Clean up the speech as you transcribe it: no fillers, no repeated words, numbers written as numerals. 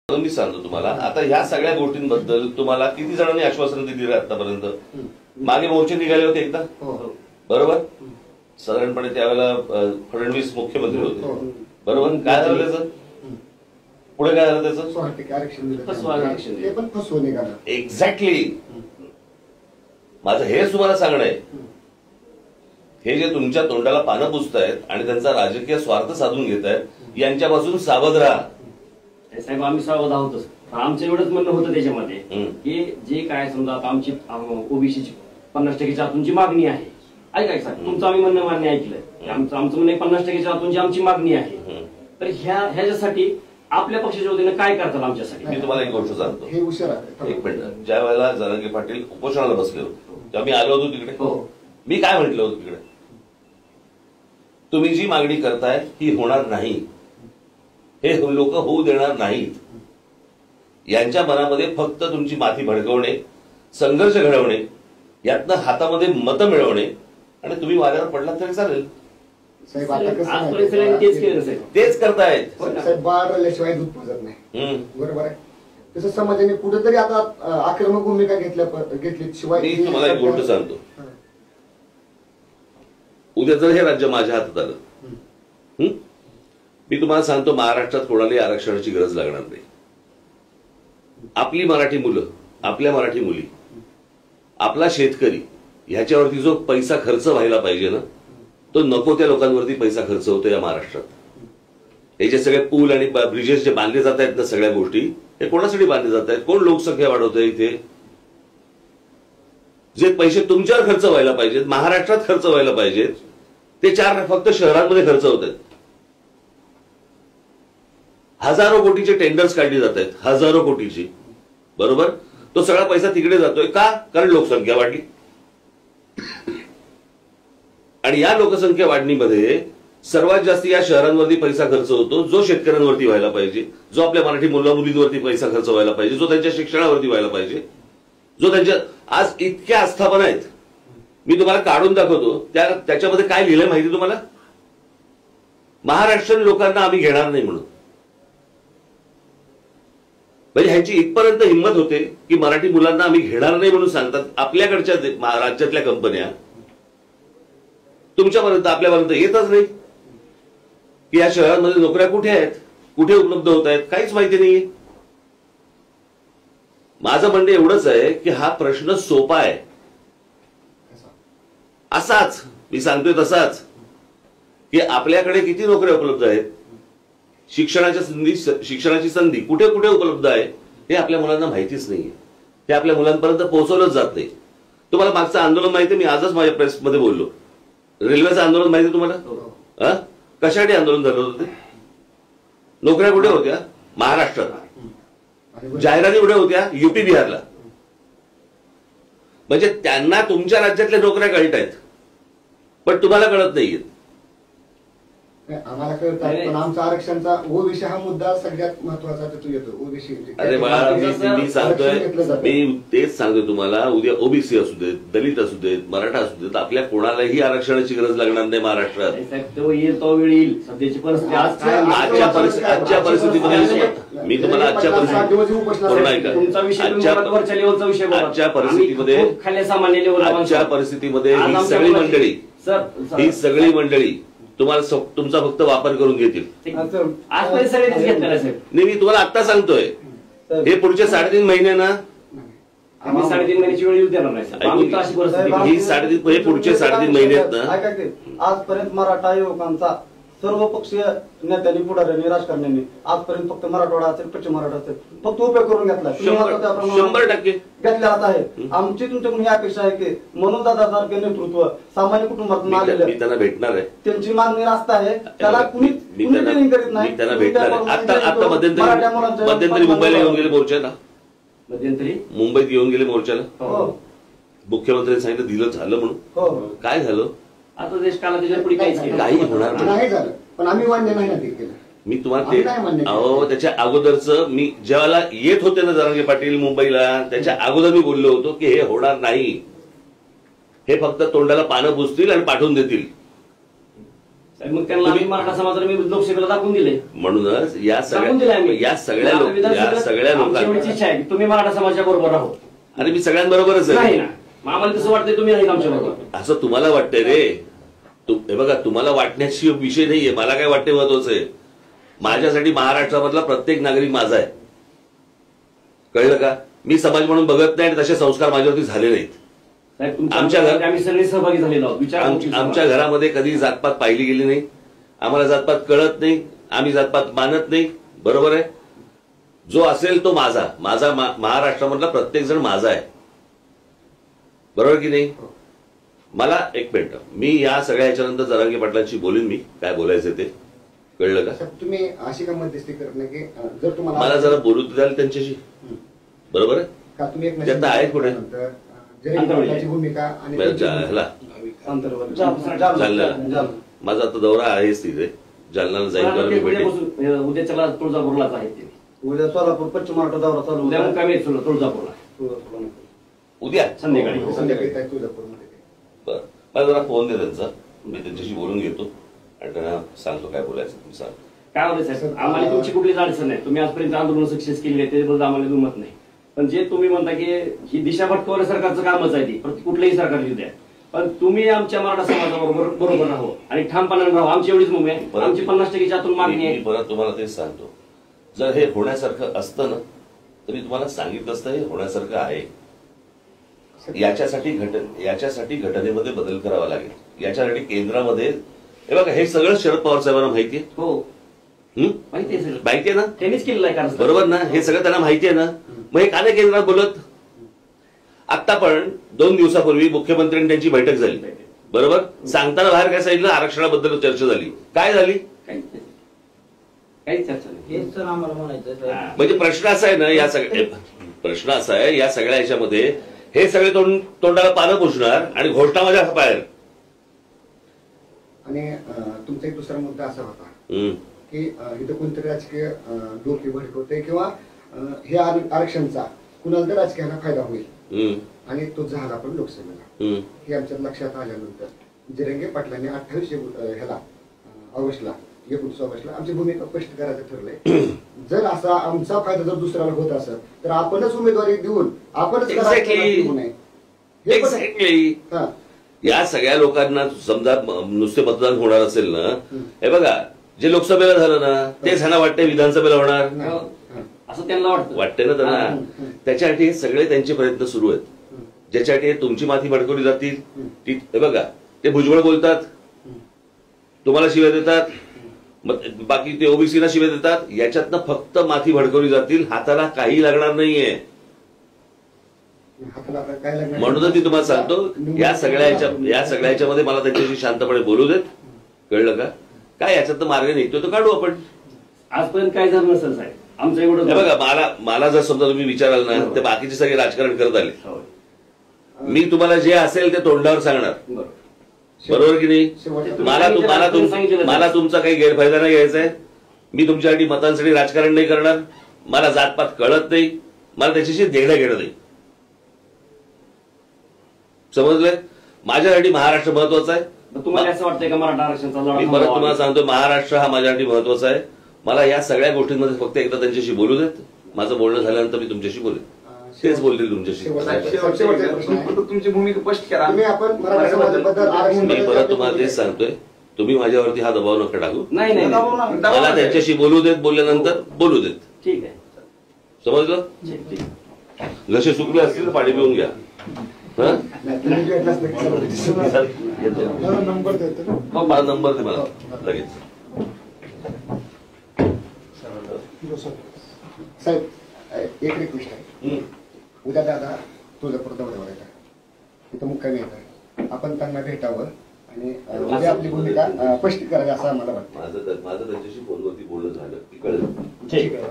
मी सांगतो तुम्हाला, आता ह्या सगळ्या गोष्टींबद्दल तुम्हाला किती जणांनी आश्वासन दिली आतापर्यंत? मागे मोर्चे निघाले होते एकदा, बरोबर? साधारणपणे त्यावेळेला फडणवीस मुख्यमंत्री होते, बरोबर? काय झालं त्याचं पुढे? काय झालं त्याचं? एक्झॅक्टली. माझं हेच तुम्हाला सांगणं आहे, हे जे तुमच्या तोंडाला पानं पुसतायत आणि त्यांचा राजकीय स्वार्थ साधून घेत आहेत, यांच्यापासून सावध राहा. साहेब आम्ही सावध आहोतच. आमचं एवढंच म्हणणं होतं त्याच्यामध्ये की जे काय समजा आता आमची ओबीसीची 50% आतूनची मागणी आहे, ऐका साहेब, तुमचं आम्ही म्हणणं मान्य ऐकलंय, आमचं म्हणणं 50% आतूनची आमची मागणी आहे, तर ह्याच्यासाठी आपल्या पक्षाच्या वतीनं काय करतात आमच्यासाठी? मी तुम्हाला एक गोष्ट सांगतो. एक मिनिट. ज्या वेळेला जरांगे पाटील उपोषणाला बसले होते तेव्हा मी आलो होतो तिकडे. मी काय म्हटलं होतं तिकडे? तुम्ही जी मागणी करताय ही होणार नाही, हे लोक होऊ देणार नाहीत. यांच्या मनामध्ये फक्त तुमची माथी भडकवणे, संघर्ष घडवणे, यातनं हातामध्ये मतं मिळवणे आणि तुम्ही वाऱ्यावर पडलात तरी चालेल. तेच करतायत. बाळ रडल्याशिवाय दूध पाजत नाही, बरोबर आहे? तसं समाजाने कुठेतरी आता आक्रमक भूमिका घेतली शिवाय. मी तुम्हाला एक गोष्ट सांगतो, उद्या जर हे राज्य माझ्या हातात आलं, मी तुम्हाला सांगतो महाराष्ट्रात कोणालाही आरक्षणाची गरज लागणार नाही. आपली मराठी मुलं, आपल्या मराठी मुली, आपला शेतकरी, ह्याच्यावरती जो पैसा खर्च व्हायला पाहिजे ना, तो नको त्या लोकांवरती पैसा खर्च होतो या महाराष्ट्रात. हे जे सगळे पूल आणि ब्रिजेस जे बांधले जात आहेत ना, सगळ्या गोष्टी हे कोणासाठी बांधले जात आहेत? कोण लोकसंख्या वाढवतंय इथे? जे पैसे तुमच्यावर खर्च व्हायला पाहिजेत, महाराष्ट्रात खर्च व्हायला पाहिजेत, ते फक्त शहरांमध्ये खर्च होत आहेत. हजारो कोटीचे टेंडर्स काढली जात आहेत, हजारो कोटीची, बरोबर? तो सगळा पैसा तिकडे जातोय का? कारण लोकसंख्या वाढली. आणि या लोकसंख्या वाढणीमध्ये सर्वात जास्त या शहरांवरती पैसा खर्च होतो, जो शेतकऱ्यांवरती व्हायला पाहिजे, जो आपल्या मराठी मुलामुलींवरती पैसा खर्च व्हायला पाहिजे, जो त्यांच्या शिक्षणावरती व्हायला पाहिजे, जो त्यांच्या आज इतक्या आस्थापना आहेत. मी तुम्हाला काढून दाखवतो, त्याच्यामध्ये काय लिहिलंय माहिती तुम्हाला? महाराष्ट्रीयन लोकांना आम्ही घेणार नाही म्हणून. म्हणजे ह्यांची इथपर्यंत हिंमत होते की मराठी मुलांना आम्ही घेणार नाही म्हणून सांगतात. आपल्याकडच्या राज्यातल्या कंपन्या तुमच्यापर्यंत, आपल्यापर्यंत येतच नाही की या शहरांमध्ये नोकऱ्या कुठे आहेत, कुठे उपलब्ध होत आहेत, काहीच माहिती नाहीये. माझं म्हणणं एवढंच आहे की हा प्रश्न सोपा आहे, असाच मी सांगतोय तसाच, की आपल्याकडे किती नोकऱ्या उपलब्ध आहेत, शिक्षणाची संधी कुठे कुठे उपलब्ध आहे हे आपल्या मुलांना माहितीच नाहीये. ते आपल्या मुलांपर्यंत पोहोचवलंच जात नाही. तुम्हाला मागचं आंदोलन माहिती? मी आजच माझ्या प्रेसमध्ये बोललो. रेल्वेचं आंदोलन माहिती तुम्हाला? कशासाठी आंदोलन झालं होतं ते? नोकऱ्या कुठे होत्या? महाराष्ट्रात. जाहिराती कुठे होत्या? युपी बिहारला. म्हणजे त्यांना तुमच्या राज्यातल्या नोकऱ्या कळत आहेत, पण तुम्हाला कळत नाहीये. आम्हाला कळतात, पण आमचा आरक्षणचा ओबीसी हा मुद्दा सगळ्यात महत्वाचा येतो. ओबीसी अरे बाळा, मी सांगतोय, मी तेच सांगतोय तुम्हाला, उद्या ओबीसी असू देत, दलित असू देत, मराठा असू देत, आपल्या कोणालाही आरक्षणाची गरज लागणार नाही महाराष्ट्रात. आजच्या परिस्थितीमध्ये मी तुम्हाला आजच्या परिस्थितीमध्ये ही सगळी मंडळी तुम्हाला तुमचा फक्त वापर करून घेतील. नाही, मी तुम्हाला आता सांगतोय, हे पुढचे 3.5 महिने ना, आम्ही 3.5 महिन्याची वेळ येऊ देणार नाही. ही 3.5 हे पुढचे 3.5 महिने आहेत ना. आजपर्यंत मराठा युवकांचा सर्व पक्षीय नेत्यांनी, पुढाऱ्यांनी, राजकारण्यांनी आजपर्यंत फक्त मराठवाडा असेल, पश्चिम महाराष्ट्र असेल, फक्त उपयोग करून घेतला. 100% घेतलेलाच आहे. आमची तुमच्याकडून ही अपेक्षा आहे की म्हणून दादासारखे नेतृत्व सामान्य कुटुंबातून आलेलं, मी त्यांना भेटणार आहे. त्यांची मागणी रास्त आहे, त्याला कुणी करीत नाही. मी त्यांना भेटणार आहे. आता मध्यंतरी मुंबईला येऊन गेले मोर्चाला, मध्यंतरी मुंबईत येऊन गेले मोर्चाला. मुख्यमंत्र्यांनी सांगितलं दिलं झालं म्हणून. काय झालं? आता देश काला त्याच्या पुढे काही होणार नाही झालं, पण आम्ही मान्य नाही ना ते केलं. मी तुम्हाला त्याच्या अगोदरच, मी ज्यावेळेला येत होते ना जरांगे पाटील मुंबईला, त्याच्या अगोदर मी बोललो होतो की हे होणार नाही, हे फक्त तोंडाला पानं पुसतील आणि पाठवून देतील. साहेब, मग त्यांना आम्ही मराठा समाजाला मी लोकसभेला दाखवून दिले. म्हणूनच या दाखवून दिले आम्ही. सगळ्या आमची लोकांना एवढीच इच्छा आहे की तुम्ही मराठा समाजाच्या बरोबर राहो. आणि मी सगळ्यांबरोबरच नाही आहे ना, मग आम्हाला तसं वाटतंय तुम्ही नाही आमच्या बरोबर. असं तुम्हाला वाटतंय रे. हे बघा, तुम्हाला वाटण्याची विषय नाहीये. मला काय वाटते महत्वाचं आहे, माझ्यासाठी महाराष्ट्रामधला प्रत्येक नागरिक माझा आहे. कळलं का? मी समाज म्हणून बघत नाही आणि तसे संस्कार माझ्यावरती झाले नाहीत. साहेब, तुमच्या आमच्या आमच्या आम्ही सगळे सहभागी झालेलो आहोत. विचार आमच्या घरामध्ये कधी जातपात पाहिली गेली नाही. आम्हाला जातपात कळत नाही. आम्ही जातपात मानत नाही. बरोबर आहे. जो असेल तो माझा. महाराष्ट्रामधला प्रत्येक जण माझा आहे. बरोबर की नाही? मला एक मिनिट, मी या सगळ्या ह्याच्यानंतर जरांगे पाटलांशी बोलीन. मी काय बोलायचं ते कळलं का? तुम्ही अशी का मध्यस्थी करत नाही की जर तुम्हाला मला जरा बोलू द्याल त्यांच्याशी. बरोबर आहे. का तुम्ही एक त्यांना आहेत कुठे? जरी भूमिका आणि ह्याला जालना. माझा आता दौरा आहेच तिथे. जालनाला जाईल कारण मी भेटेन. उद्याच्याला तुळजापूरलाच आहेत ते. उद्या सोलापूर पश्चिम महाराष्ट्र दौरा चालू उद्या मुक्कामी आहेत तुळजापूरला उद्या संध्याकाळी. तुळजापूरमध्ये बरं, मला जरा फोन दे त्यांचा. मी त्यांच्याशी बोलून घेतो आणि त्यांना सांगतो काय बोलायचं. तुम्ही सांग काय होतं साहेब, आम्हाला तुमची कुठलीच अडचण नाही. तुम्ही आजपर्यंत आंदोलन सक्सेस केली आहे त्याच्याबद्दल आम्हाला दुमत नाही. पण जे तुम्ही म्हणता की ही दिशा भटकवण्या सरकारचं कामच आहे ती, कुठलंही सरकार येऊ द्या, पण तुम्ही आमच्या मराठा समाजाबरोबर राहू आणि ठामपणाने राहू. आमची एवढीच मुंबई आहे. आमची 50% आतून मागणी आहे. परत तुम्हाला तेच सांगतो, जर हे होण्यासारखं असतं ना तरी तुम्हाला सांगितलं असतं हे होण्यासारखं आहे. याच्यासाठी घटनेमध्ये बदल करावा लागेल. याच्यासाठी केंद्रामध्ये हे बघा, हे सगळं शरद पवार साहेबांना माहिती आहे. हो माहिती आहे, माहिती आहे ना? त्यांनीच केलेलं आहे. कारण बरोबर ना? हे सगळं त्यांना माहिती आहे ना? मग हे का नाही केंद्रात बोलत? आता पण 2 दिवसापूर्वी मुख्यमंत्र्यांनी त्यांची बैठक झाली. बरोबर. सांगताना बाहेर काय सांगितलं? आरक्षणाबद्दल चर्चा झाली. काय झाली? काही चर्चा नाही. हेच तर आम्हाला म्हणायचं. म्हणजे प्रश्न असा आहे ना, प्रश्न असा आहे या सगळ्या ह्याच्यामध्ये हे सगळे तोंडाला पानं पुसणार आणि घोषणा माझ्या बाहेर. आणि तुमचा एक दुसरा मुद्दा असा होता की इथं कोणतरी राजकीय डोके भडकवते किंवा हे आरक्षणचा कुणाला तर राजकीयाला फायदा होईल आणि तो झाला पण लोकसभेला. हे आमच्या लक्षात आल्यानंतर जरांगे पाटलांनी 28 ऑगस्टला 29 ऑगस्टला आमची भूमिका स्पष्ट करायचं ठरलंय. जर असा आमचा फायदा जर दुसऱ्याला होत असेल तर आपणच उमेदवारी देऊन आपणच या सगळ्या लोकांना समजा नुसते मतदान होणार असेल ना, हे बघा जे लोकसभेला झालं ना तेच ह्यांना वाटतंय विधानसभेला होणार असं त्यांना वाटतंय ना त्यांना. त्याच्यासाठी सगळे त्यांचे प्रयत्न सुरू आहेत. ज्याच्यासाठी तुमची माथी भडकवली जातील. हे बघा, ते भुजबळ बोलतात, तुम्हाला शिव्या देतात, बाकी ते ओबीसीला शिव्या देतात. याच्यातनं फक्त माथी भडकवली जातील. हाताला काही लागणार नाहीये. म्हणूनच मी तुम्हाला सांगतो या सगळ्याच्यामध्ये मला त्यांच्याशी शांतपणे बोलू देत. कळलं का? काय याच्यात मार्ग निघतो तो काढू आपण. आजपर्यंत काय झालं नसेल साहेब आमचं एवढं. बघा, मला जर समजा तुम्ही विचाराल ना ते बाकीचे सगळे राजकारण करत आले. मी तुम्हाला जे असेल ते तोंडावर सांगणार. बरोबर की नाही? मला तुमचा काही गैरफायदा नाही घ्यायचा आहे. मी तुमच्यासाठी मतांसाठी राजकारण नाही करणार. मला जातपात कळत नाही. मला त्याच्याशी देणं घेणं नाही. समजलंय? माझ्यासाठी महाराष्ट्र महत्वाचा आहे. तुम्हाला असं वाटतंय का मराठा आरक्षणाचा लढा? मी परत तुम्हाला सांगतो महाराष्ट्र हा माझ्यासाठी महत्वाचा आहे. मला या सगळ्या गोष्टींमध्ये फक्त एकदा त्यांच्याशी बोलू देत. माझं बोलणं झाल्यानंतर मी तुमच्याशी बोलेन. तेच बोलतील तुमच्याशी. तुमची भूमिका स्पष्ट करा. मी परत तुम्हाला तेच सांगतोय, तुम्ही माझ्यावरती हा दबाव नका टाकू. नाही मला त्यांच्याशी बोलू देत. बोलल्यानंतर बोलू देत. ठीक आहे. समजलं? जसे सुकले असतील तर पाणी पिऊन घ्या. मला नंबर दे मला लगेच. साहेब एक रिक्वेस्ट आहे. उद्या दादा तुळजापूर दौऱ्यावर येतात, तिथं मुक्कामी येतात. आपण त्यांना भेटावं आणि उद्या आपली भूमिका स्पष्ट करावी असं आम्हाला वाटतं. माझं त्यांच्याशी फोनवरती बोलणं झालं की कळलं. ठीक आहे.